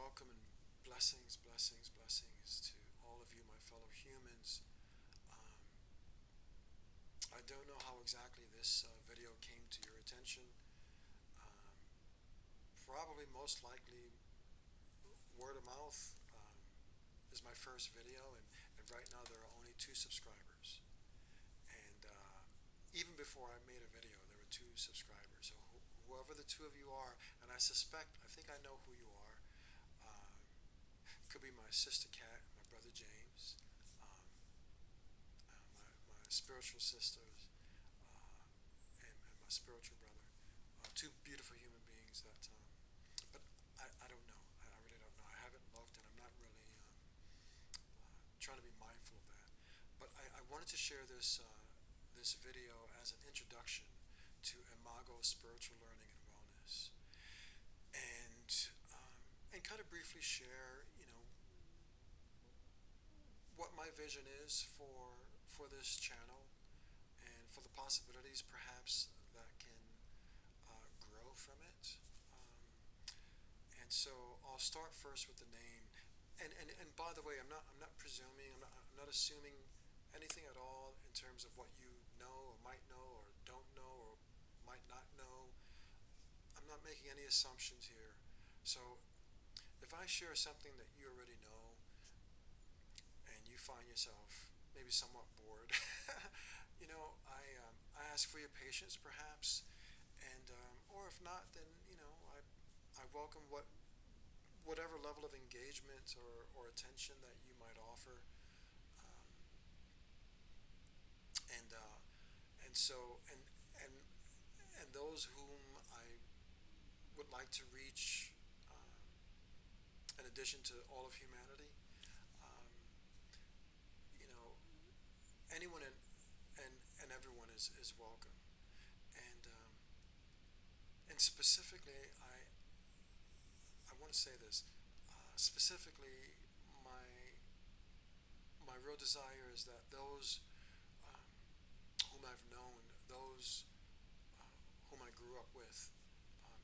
Welcome and blessings, blessings, blessings to all of you, my fellow humans. Um, I don't know how exactly this video came to your attention. Um, Probably most likely word of mouth is my first video, and right now there are only 2 subscribers. And even before I made a video, there were 2 subscribers. So whoever the 2 of you are, and I think I know who you are. Um, Could be my sister Kat, my brother James, um, my spiritual sisters, and my spiritual brother. 2 beautiful human beings that, but I don't know. I really don't know. I haven't looked, and I'm not really trying to be mindful of that. But I wanted to share this video as an introduction to Imago Spiritual Learning and Wellness, and and kind of briefly share, what my vision is for this channel and for the possibilities perhaps that can grow from it. And so I'll start first with the name. And by the way, I'm not presuming. I'm not assuming anything at all in terms of what you know or might know or don't know or might not know. I'm not making any assumptions here. So if I share something that you already know and you find yourself maybe somewhat bored, I ask for your patience perhaps, and or if not, then I welcome whatever level of engagement or attention that you might offer, um, and and so and and those whom I would like to reach, in addition to all of humanity, um, you know, anyone and everyone is welcome. And specifically, I want to say this. Specifically, my my real desire is that those um, whom I've known, those whom I grew up with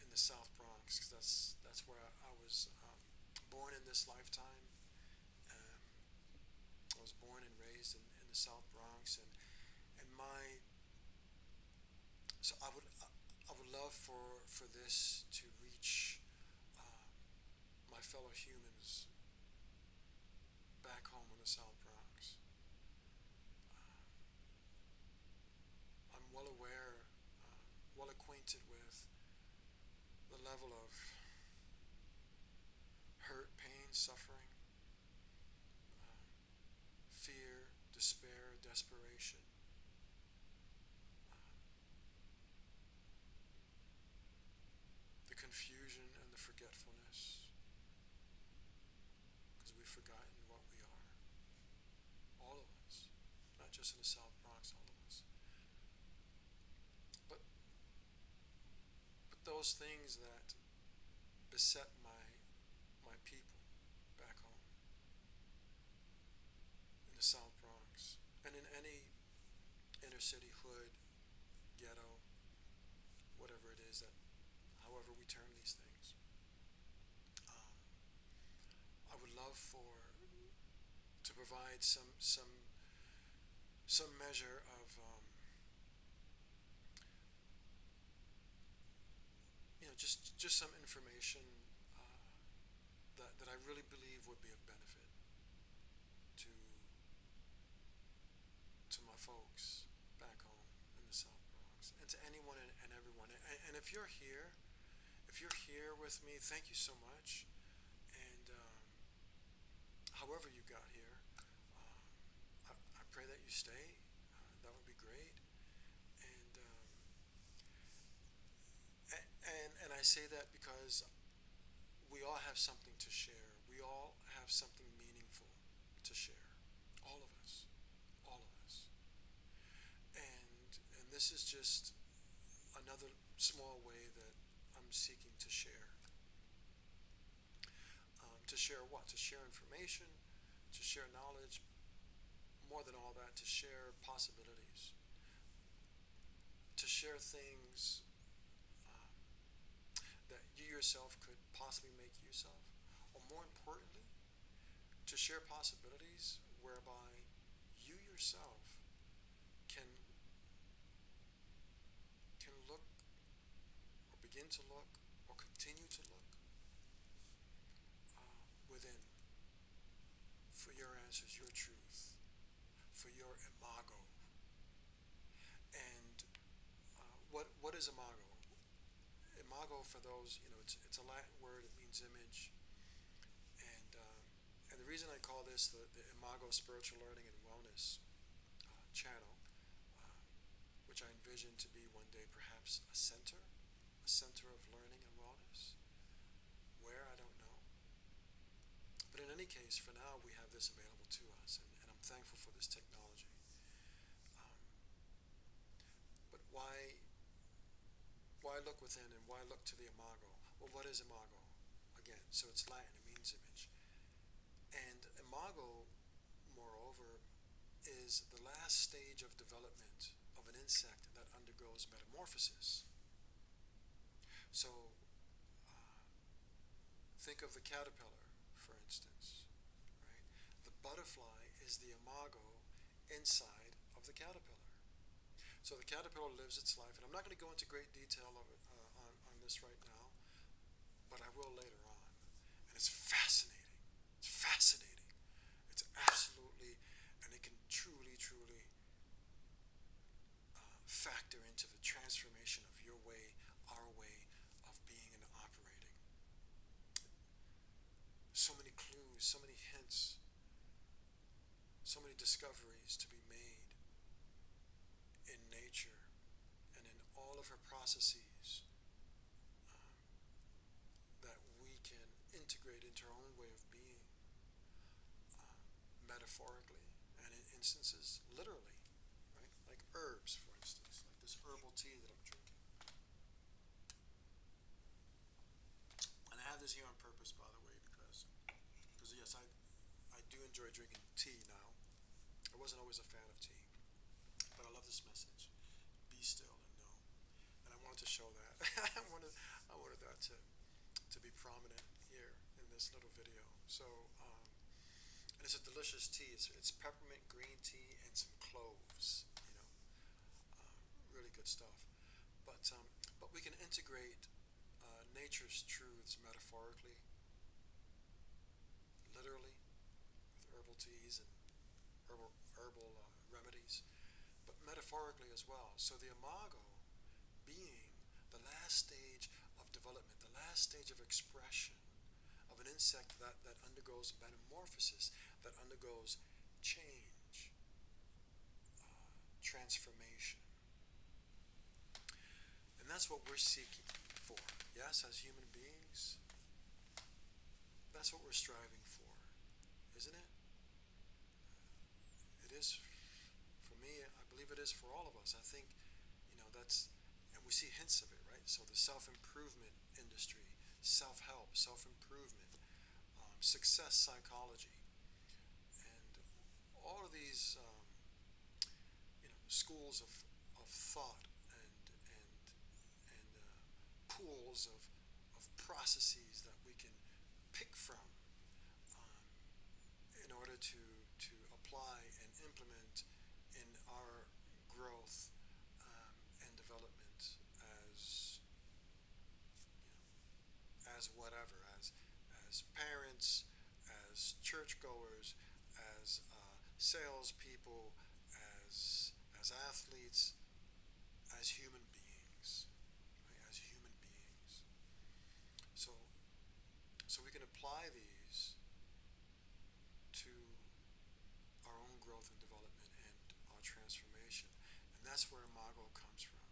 in the South Bronx, because that's where I was born in this lifetime. Um, I was born and raised in the South Bronx, and my so I would love for this to reach um, my fellow humans back home in the South Bronx. I'm well aware, well acquainted with the level of hurt, pain, suffering, fear, despair, desperation, the confusion and the forgetfulness, because we've forgotten what we are. All of us, not just in the South Bronx, all of us. But those things that beset my people back home in the South Bronx and in any inner city hood, ghetto, whatever it is that, however we term these things. Um, I would love to provide some measure of just some information that I really believe would be of benefit to to my folks back home in the South Bronx and to anyone and everyone. And if you're here with me, thank you so much. And however you got here, I pray that you stay. That would be great. And and I say that because we all have something to share. We all have something meaningful to share. All of us. All of us. And this is just another small way that I'm seeking to share. To share what? To share information, to share knowledge, more than all that, to share possibilities, to share things that you yourself could possibly make use of, or more importantly, to share possibilities whereby you yourself can look or begin to look or continue to look within for your answers, your truth, for your imago. And what is imago? Imago, for those, it's a Latin word. It means image. And the reason I call this the Imago Spiritual Learning and Wellness channel, uh, which I envision to be one day perhaps a center of learning and wellness. Where, I don't know. But in any case, for now, we have this available to us, and I'm thankful for this technology. Um, but why look within and why look to the imago? Well, what is imago? Again, so it's Latin, it means image. And imago, moreover, is the last stage of development of an insect that undergoes metamorphosis. So think of the caterpillar, for instance, right? The butterfly is the imago inside of the caterpillar. So the caterpillar lives its life, and I'm not going to go into great detail of it, on this right now, but I will later on. And it's fascinating. It's fascinating. It's absolutely, and it can truly, truly factor into the transformation of your way, our way of being and operating. So many clues, so many hints, so many discoveries to be made in nature and in all of her processes, that we can integrate into our own way of being, metaphorically, and in instances, literally, right? Like herbs, for instance, like this herbal tea that I'm drinking. And I have this here on purpose, by the way, because yes, I do enjoy drinking tea now. I wasn't always a fan of tea, but I love this message. Be still and know. And I wanted to show that. I wanted that to be prominent here in this little video. So, and it's a delicious tea. It's peppermint green tea and some cloves. Really good stuff. But we can integrate nature's truths metaphorically, literally, with herbal teas and herbal remedies, but metaphorically as well. So the imago being the last stage of development, the last stage of expression of an insect that undergoes metamorphosis, that undergoes change, transformation. And that's what we're seeking for. Yes, as human beings, that's what we're striving for, isn't it? It is for me. I believe it is for all of us. I think, that's, and we see hints of it, right? So the self-improvement industry, self-help, self-improvement, success psychology, and all of these, schools of thought and pools of processes that we can pick from, in order to apply and implement in our growth, and development as as whatever, as parents, as churchgoers, as salespeople, as athletes, as human beings, right? As human beings. So we can apply these to our own growth and development and our transformation. And that's where Imago comes from.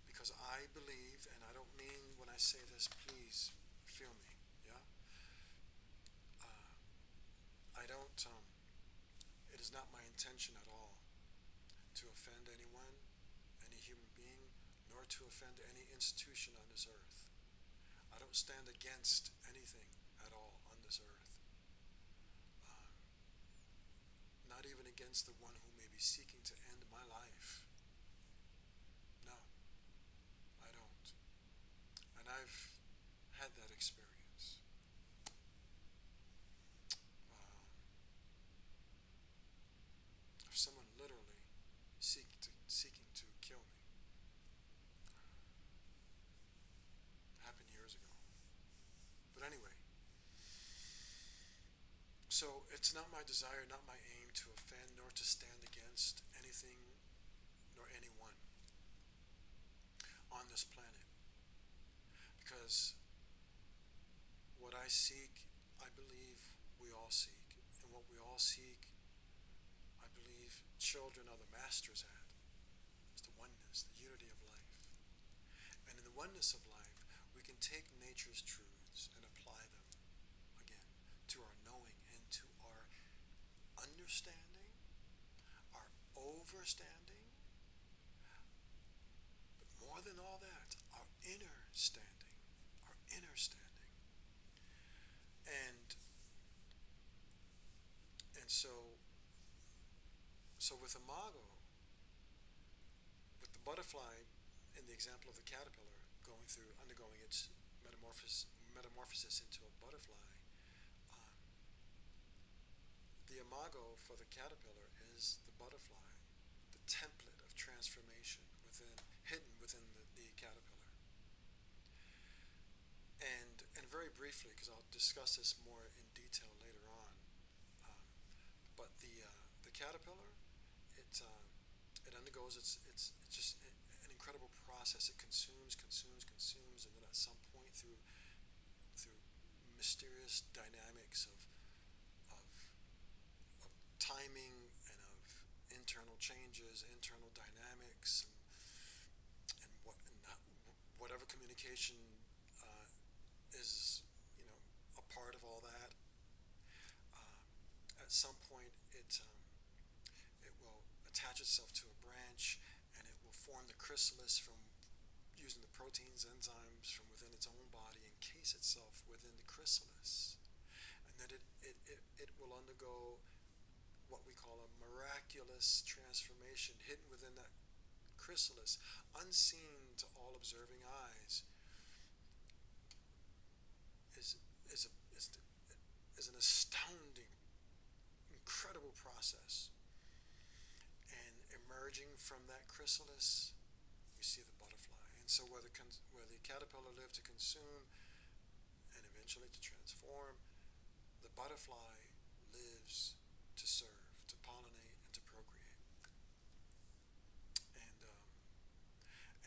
Because I believe, and I don't mean when I say this, please feel me, yeah? I don't, it is not my intention at all to offend anyone, any human being, nor to offend any institution on this earth. I don't stand against anything at all on this earth. Not even against the one who may be seeking to end my life. No, I don't. And I've had that experience. So it's not my desire, not my aim to offend nor to stand against anything nor anyone on this planet. Because what I seek, I believe we all seek. And what we all seek, I believe children are the masters at. It's the oneness, the unity of life. And in the oneness of life, we can take nature's truths and apply them, again, to our knowing and to our understanding, our overstanding, but more than all that, our inner standing, our inner standing. And and so with Imago, with the butterfly in the example of the caterpillar undergoing its metamorphosis into a butterfly, um, the Imago for the caterpillar is the butterfly, the template of transformation hidden within the caterpillar. And very briefly, because I'll discuss this more in detail later on, um, but the caterpillar, it undergoes it's just an incredible process. It consumes, and then at some point through mysterious dynamics of, of timing and of internal changes, internal dynamics, and whatever communication uh, is a part of all that. At some point, it will attach itself to a branch, and it will form the chrysalis from using the proteins, enzymes from within its own body, encase itself within the chrysalis, and then it will undergo what we call a miraculous transformation hidden within that chrysalis, unseen to all observing eyes, is is a, is an astounding, incredible process. And emerging from that chrysalis, we see the butterfly. And so where the caterpillar lived to consume and eventually to transform, the butterfly lives to serve, to pollinate, and to procreate.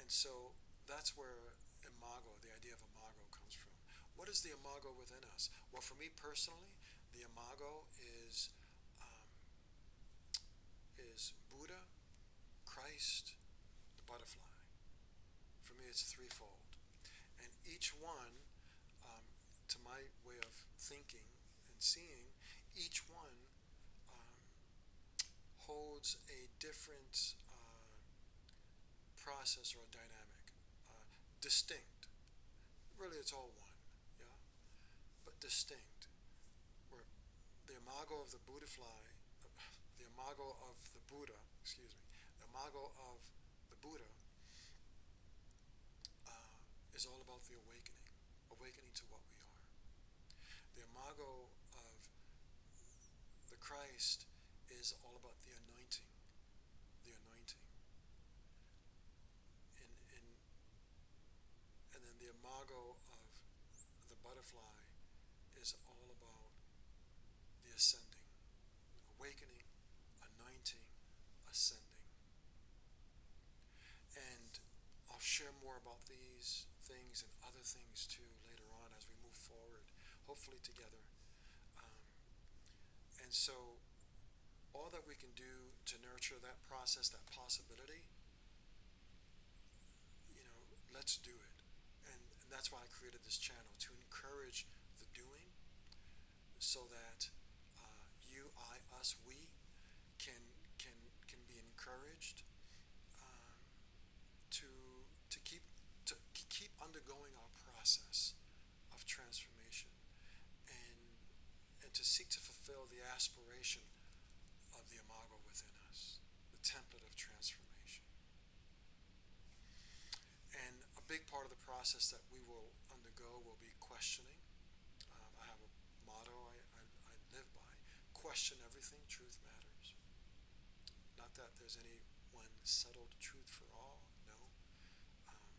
And so that's where Imago, the idea of Imago, comes from. What is the Imago within us? Well, for me personally, the Imago um, is Buddha, Christ, the butterfly. For me, it's threefold. And each one, to my way of thinking and seeing, each one um, holds a different process or a dynamic, distinct. Really, it's all one, yeah, but distinct. Where the imago of the Buddha fly, the imago of the Buddha, excuse me, the imago of the Buddha is all about the awakening to what we are. The imago of the Christ is all about the anointing, in and then the imago of the butterfly is all about the ascending, awakening, anointing, ascending. And I'll share more about these things and other things too later on as we move forward, hopefully together. Um, and so, all that we can do to nurture that process, that possibility, let's do it. And that's why I created this channel, to encourage the doing, so that you, I, us, we can can can be encouraged um, to to keep to keep undergoing our process of transformation, and to seek to fulfill the aspiration of the imago within us, the template of transformation. And a big part of the process that we will undergo will be questioning. I have a motto I live by: question everything, truth matters. Not that there's any one settled truth for all, no. Um,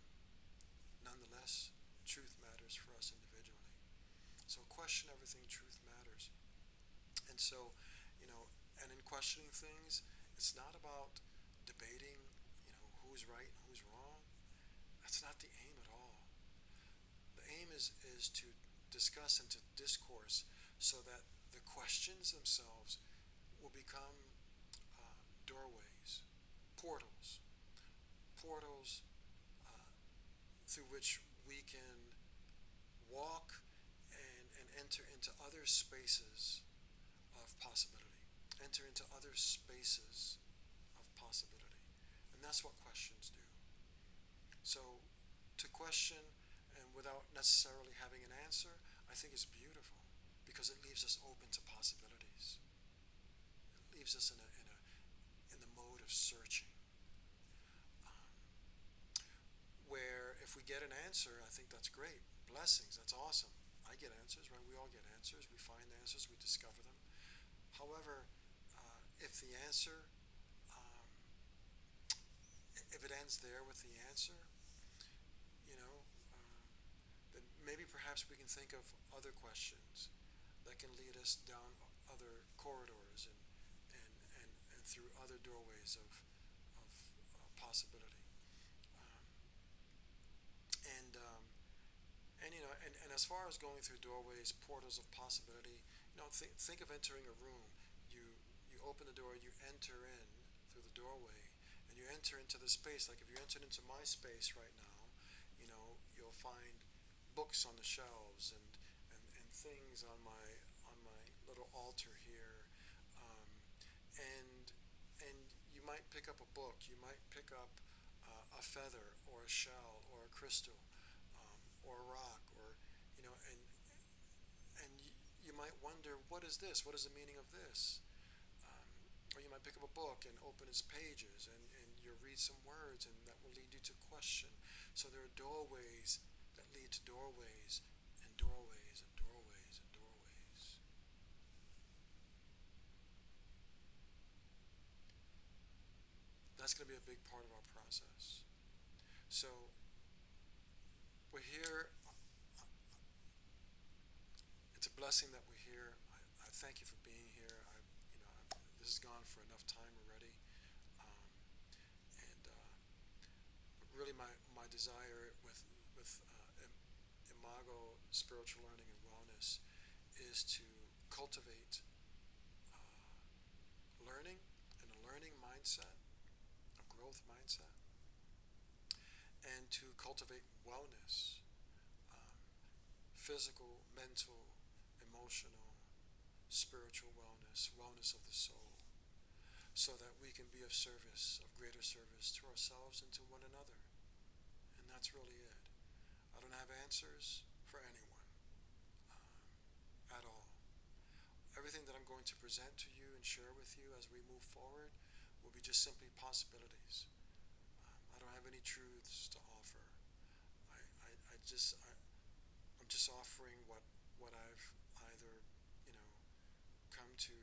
Nonetheless, truth matters for us individually. So question everything, truth matters. And so, you know, and in questioning things, it's not about debating, who's right and who's wrong. That's not the aim at all. The aim is to discuss and to discourse so that the questions themselves will become doorways, portals, portals through which we can walk and enter into other spaces of possibility, enter into other spaces of possibility. And that's what questions do. So to question and without necessarily having an answer, I think is beautiful because it leaves us open to possibilities. It leaves us in the mode of searching. Where if we get an answer, I think that's great. Blessings, that's awesome. I get answers, right? We all get answers. We find answers, we discover them. However, if the answer, um, if it ends there with the answer, you know, then maybe perhaps we can think of other questions that can lead us down other corridors and through other doorways of possibility. Um, and as far as going through doorways, portals of possibility, think of entering a room. You open the door, you enter in through the doorway, and you enter into the space. Like if you entered into my space right now, you'll find books on the shelves and things on my little altar here, um, and and you might pick up a book. You might pick up a feather or a shell or a crystal, or a rock, or and you might wonder, what is this? What is the meaning of this? Or you might pick up a book and open its pages, and you read some words, and that will lead you to question. So there are doorways that lead to doorways and doorways and doorways and doorways. That's going to be a big part of our process. So we're here. It's a blessing that we're here. I thank you for being here. This has gone for enough time already. Um, and really, my desire with Imago Spiritual Learning and Wellness is to cultivate learning and a learning mindset, a growth mindset, and to cultivate wellness, um, physical, mental, emotional, spiritual wellness, wellness of the soul, so that we can be of service, of greater service to ourselves and to one another. And that's really it. I don't have answers for anyone, at all. Everything that I'm going to present to you and share with you as we move forward will be just simply possibilities. I don't have any truths to offer. I'm just offering what I've either, come to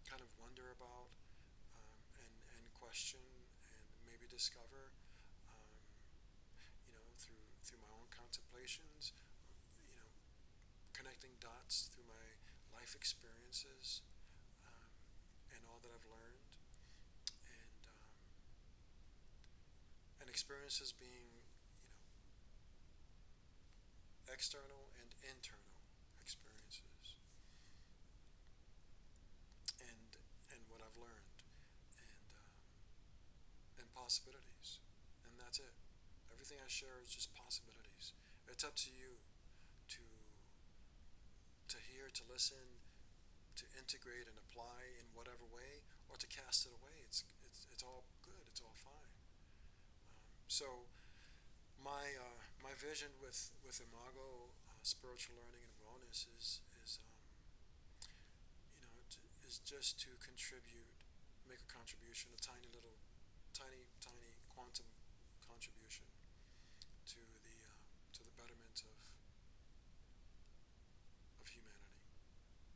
kind of wonder about, and question and maybe discover, through my own contemplations, connecting dots through my life experiences, um, and all that I've learned, and experiences being, external and internal experiences, and and what I've learned, and possibilities, and that's it. Everything I share is just possibilities. It's up to you to hear, to listen, to integrate and apply in whatever way, or to cast it away. It's all good. It's all fine. So my vision with Imago Spiritual Learning and Wellness is just to contribute, make a contribution, a tiny little, tiny quantum contribution to the betterment of humanity.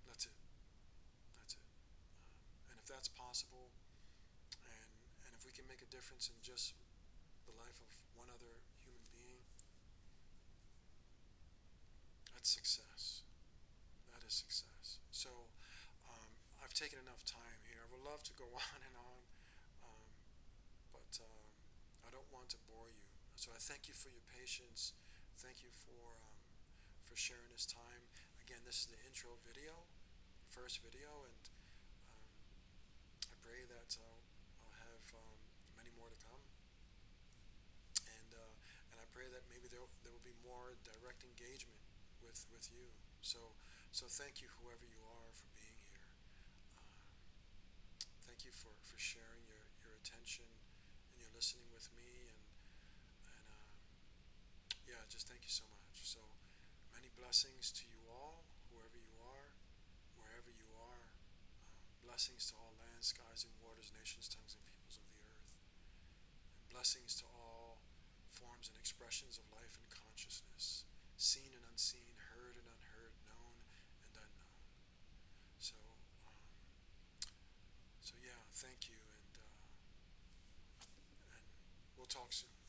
That's it. That's it. And if that's possible, and if we can make a difference in just the life of one other human being, that's success. That is success. So, taken enough time here. I would love to go on and on, um, but I don't want to bore you. So I thank you for your patience. Thank you for sharing this time. Again, this is the intro video, first video, and um, I pray that I'll have many more to come. And I pray that maybe there will be more direct engagement with you. So thank you, whoever you are, for being here. Um, Thank you for sharing your attention and your listening with me, and yeah, just thank you so much. So many blessings to you all, whoever you are, wherever you are. Blessings to all lands, skies, and waters, nations, tongues, and peoples of the earth. And blessings to all forms and expressions of life and consciousness, seen and unseen, heard and unheard, known and unknown. So, um, so yeah, thank you, and we'll talk soon.